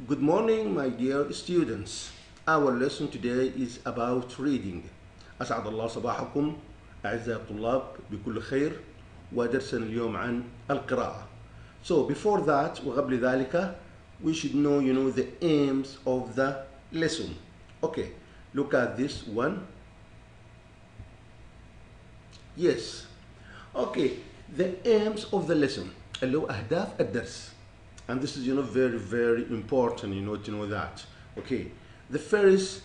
Good morning, my dear students. Our lesson today is about reading. أسعد الله صباحكم أعزائي الطلاب بكل خير ودرسنا اليوم عن القراءة. So before that وقبل ذلك we should know the aims of the lesson. Okay, look at this one. Yes. Okay, the aims of the lesson اللي هو أهداف الدرس. And this is very important to know that. Okay, the first,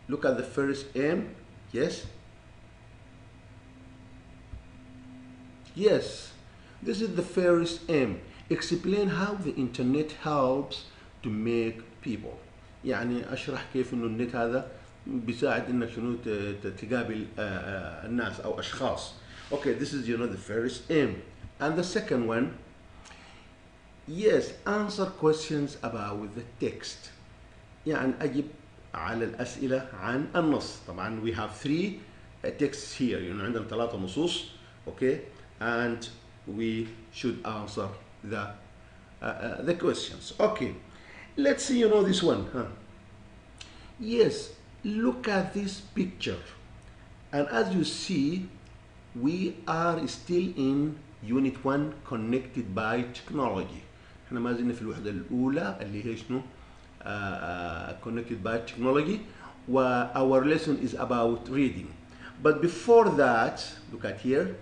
look at the first aim. Yes, this is the first aim. Explain how the internet helps to make people. يعني اشرح كيف انه النت هذا بيساعد انك تقابل الناس او اشخاص. Okay, this is the first aim. And the second one, yes, answer questions about the text. يعني أجب على الأسئلة عن النص. طبعا we have three texts here. عندنا 3 نصوص. Okay, and we should answer the questions. Okay, let's see this one. Yes, look at this picture. And as you see, we are still in Unit 1 connected by technology. احنا ما زلنا في الوحدة الأولى اللي هي شنو؟ connected by technology. Our lesson is about reading. But before that, look at here.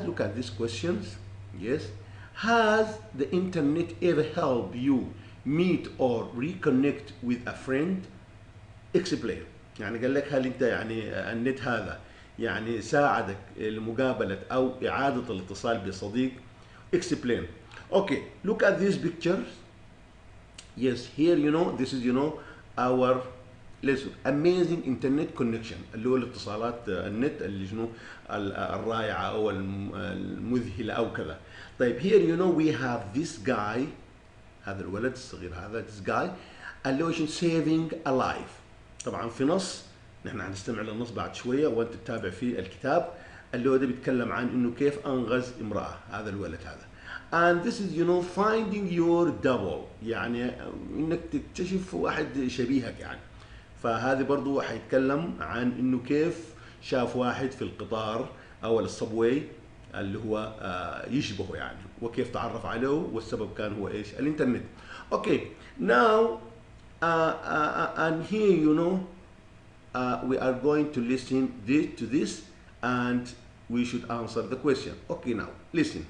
Look at these questions. Yes. Has the internet ever helped you meet or reconnect with a friend? Explain. يعني قال لك هل انت النت هذا ساعدك لمقابلة أو إعادة الاتصال بصديق؟ Explain. Okay, look at these pictures. Yes, here this is our lesson. Amazing internet connection اللي هو الاتصالات النت اللي الرائعة أو المذهلة أو كذا. طيب here we have this guy, هذا الولد الصغير هذا this guy اللي هو saving a life. طبعا في نص نحن هنستمع للنص بعد شوية وانت تتابع في الكتاب اللي هو ده بيتكلم عن انه كيف انقذ امرأة هذا الولد هذا. And this is finding your double يعني انك تكتشف واحد شبيهك فهذه برضو حيتكلم عن انه كيف شاف واحد في القطار او الصبوي اللي هو يشبهه وكيف تعرف عليه والسبب كان هو ايش؟ الانترنت. Okay, now and here we are going to listen to this and we should answer the question. Okay, now listen.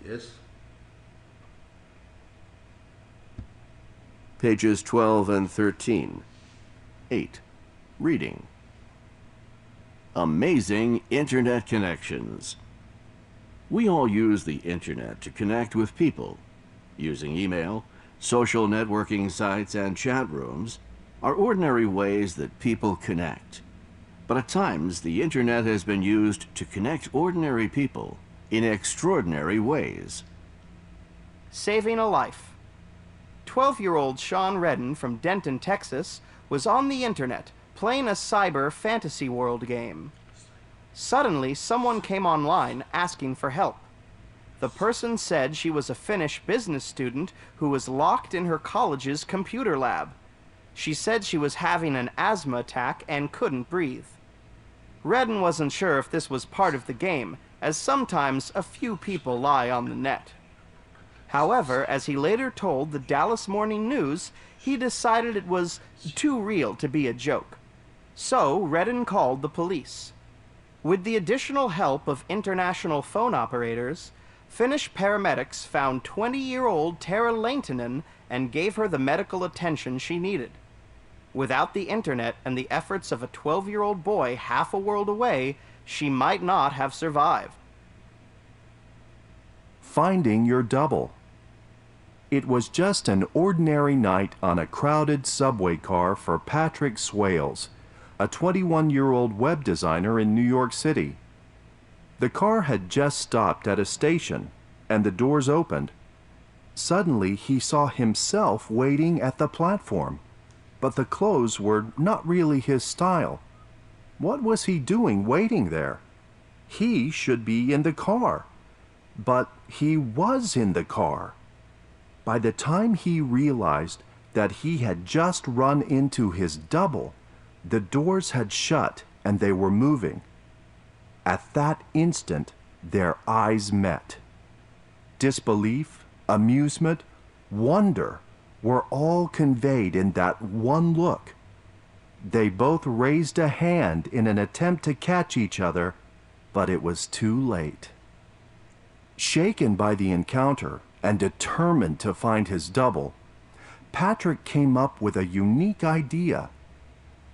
Yes. Pages 12 and 13. 8. Reading. Amazing internet connections. We all use the internet to connect with people. Using email, social networking sites, and chat rooms are ordinary ways that people connect. But at times, the internet has been used to connect ordinary people in extraordinary ways. Saving a life. 12-year-old Sean Redden from Denton, Texas, was on the internet playing a cyber fantasy world game. Suddenly, someone came online asking for help. The person said she was a Finnish business student who was locked in her college's computer lab. She said she was having an asthma attack and couldn't breathe. Redden wasn't sure if this was part of the game, as sometimes a few people lie on the net. However, as he later told the Dallas Morning News, he decided it was too real to be a joke. So, Redden called the police. With the additional help of international phone operators, Finnish paramedics found 20-year-old Tara Laintinen and gave her the medical attention she needed. Without the internet and the efforts of a 12-year-old boy half a world away, she might not have survived. Finding your double. It was just an ordinary night on a crowded subway car for Patrick Swales, a 21-year-old web designer in New York City. The car had just stopped at a station, and the doors opened. Suddenly, he saw himself waiting at the platform, but the clothes were not really his style. What was he doing waiting there? He should be in the car. But he was in the car. By the time he realized that he had just run into his double, the doors had shut and they were moving. At that instant, their eyes met. Disbelief, amusement, wonder were all conveyed in that one look. They both raised a hand in an attempt to catch each other, but it was too late. Shaken by the encounter and determined to find his double, Patrick came up with a unique idea.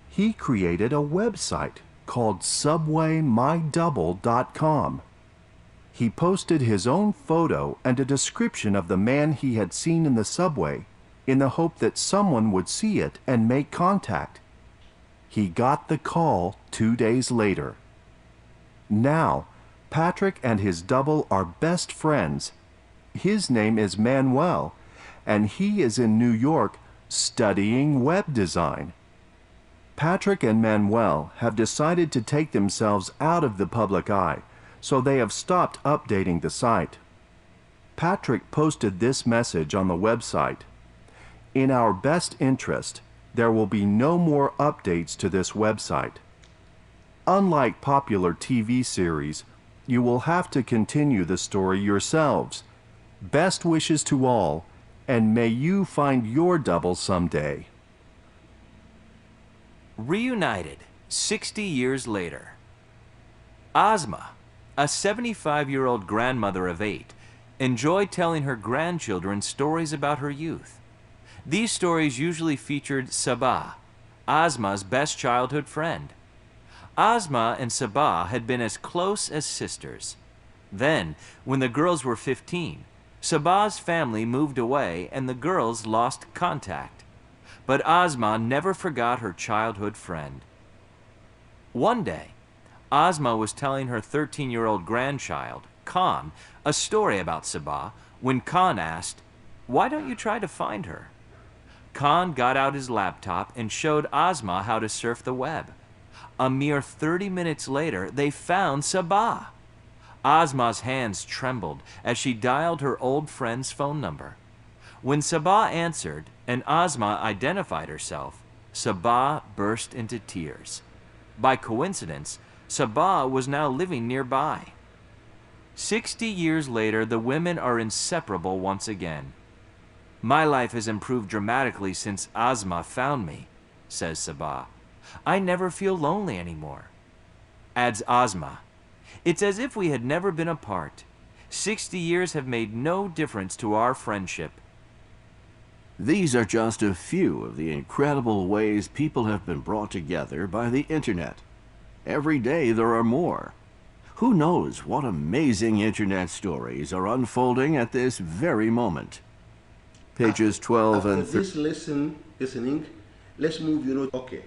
He created a website called SubwayMyDouble.com. He posted his own photo and a description of the man he had seen in the subway in the hope that someone would see it and make contact. He got the call 2 days later. Now, Patrick and his double are best friends. His name is Manuel, and he is in New York studying web design. Patrick and Manuel have decided to take themselves out of the public eye, so they have stopped updating the site. Patrick posted this message on the website: "In our best interest, there will be no more updates to this website. Unlike popular TV series, you will have to continue the story yourselves. Best wishes to all, and may you find your double someday." Reunited 60 years later. Ozma, a 75-year-old grandmother of 8, enjoyed telling her grandchildren stories about her youth. These stories usually featured Sabah, Ozma's best childhood friend. Ozma and Sabah had been as close as sisters. Then, when the girls were 15, Sabah's family moved away and the girls lost contact. But Ozma never forgot her childhood friend. One day, Ozma was telling her 13-year-old grandchild, Khan, a story about Sabah when Khan asked, "Why don't you try to find her?" Khan got out his laptop and showed Ozma how to surf the web. A mere 30 minutes later, they found Sabah. Ozma's hands trembled as she dialed her old friend's phone number. When Sabah answered and Ozma identified herself, Sabah burst into tears. By coincidence, Sabah was now living nearby. 60 years later, the women are inseparable once again. "My life has improved dramatically since Ozma found me," says Sabah. "I never feel lonely anymore." Adds Ozma, "It's as if we had never been apart. 60 years have made no difference to our friendship." These are just a few of the incredible ways people have been brought together by the internet. Every day there are more. Who knows what amazing internet stories are unfolding at this very moment? Pages 12 and After this listening, let's move, okay.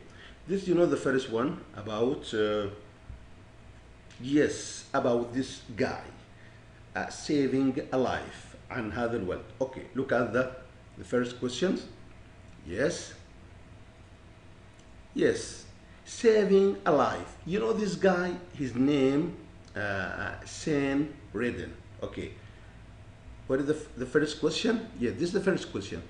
This, the first one about, about this guy saving a life عن هذا الولد. Okay, look at the first questions. Yes, saving a life. This guy, his name, Sam Redden. Okay. What is the first question? Yeah, this is the first question.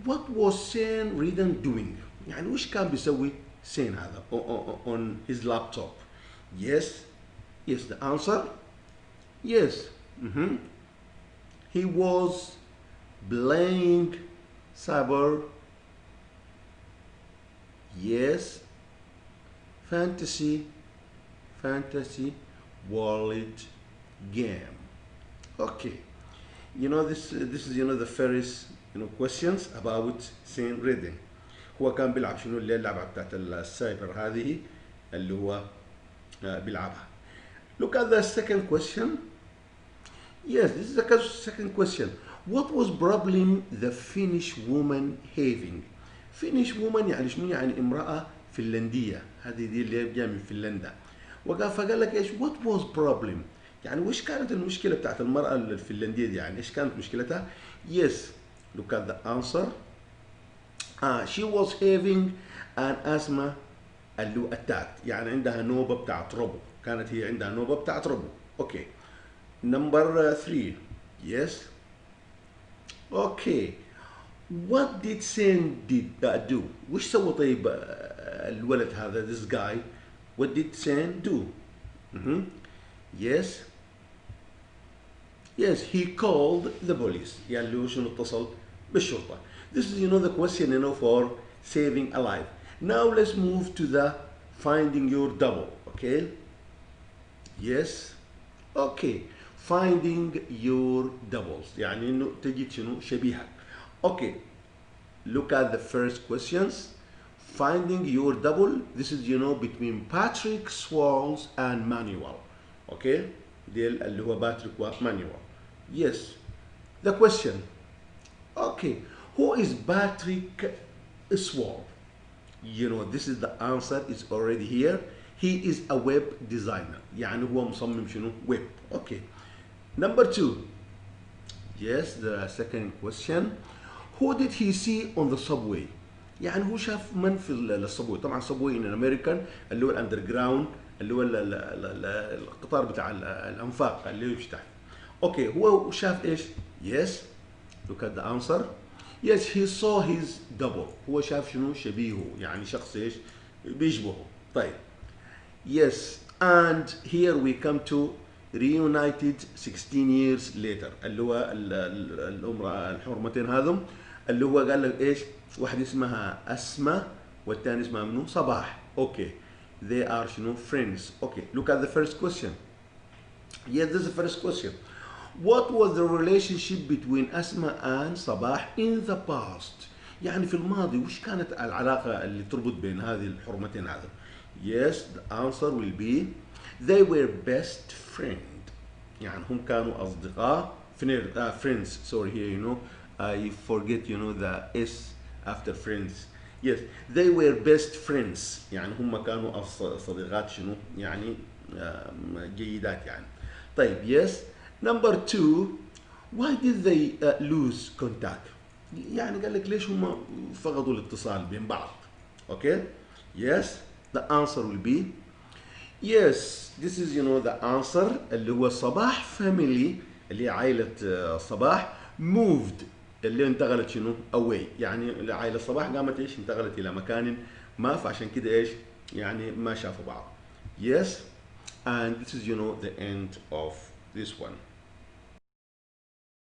What was Sam Redden doing? يعني وش كان بيسوي سين هذا on his laptop? Yes, the answer. Yes. He was playing cyber. Yes. Fantasy world game. Okay. This is the first questions about Sam Redden. هو كان بيلعب شنو اللعبة بتاعت السايبر هذه اللي هو بيلعبها. Look at the second question. Yes, this is the second question. What was problem the Finnish woman having? Finnish woman يعني شنو؟ يعني امرأة فنلندية، هذه دي اللي جاية من فنلندا. فقال لك ايش؟ What was problem؟ يعني وش كانت المشكلة بتاعت المرأة الفنلندية دي؟ يعني ايش كانت مشكلتها؟ Yes, look at the answer. She was having an asthma attack، يعني عندها نوبة بتاعت ربو، كانت هي عندها نوبة بتاعت ربو. اوكي. Number 3. Yes. Okay. What did Sam do? وش سوى طيب الولد هذا, this guy? What did Sam do? Yes. Yes, he called the police. يعني اللي هو شنو اتصل بالشرطة. This is the question for saving a life. Now let's move to the finding your double. Okay. Yes. Okay. Finding your doubles. يعني انه تجد شنو شبيهك. Okay. Look at the first questions. Finding your double. This is between Patrick Swayze and Manuel. Okay. ديل اللي هو باتريك ومانويل. Yes. The question. Okay. Who is Patrick Swayze? This is the answer is already here. He is a web designer. يعني هو مصمم شنو web. Okay. Number 2. Yes, the second question. Who did he see on the subway? يعني هو شاف من في الصبوي. طبعا subway in American اللي هو الاندرجراوند اللي هو القطار بتاع الانفاق اللي يمشي تحت. اوكي هو شاف ايش؟ Yes. Look at the answer. Yes, he saw his double. هو شاف شنو شبيهه, يعني شخص ايش بيشبهه. طيب. Yes, and here we come to reunited 16 years later اللي هو الحرمتين هذم اللي هو قال لك ايش؟ واحد اسمها أسماء والثاني اسمها منو؟ صباح. اوكي. They are شنو friends. Okay, look at the first question. Yes, this is the first question. What was the relationship between أسماء and صباح in the past? يعني في الماضي وش كانت العلاقة اللي تربط بين هذه الحرمتين هذا؟ Yes, the answer will be they were best friend. يعني هم كانوا أصدقاء. Friends. Sorry here, I forget the S after friends. Yes, they were best friends. يعني هم كانوا صديقات شنو يعني جيدات يعني. طيب. Yes. Number 2. Why did they lose contact? يعني قال لك ليش هم فقدوا الاتصال بين بعض. Okay. Yes. The answer will be yes. This is the answer اللي هو صباح family اللي هي عائلة صباح moved اللي انتقلت شنو away. يعني عائلة صباح قامت ايش انتقلت الى مكان ما, فعشان كده ايش يعني ما شافوا بعض. Yes. And this is the end of this one.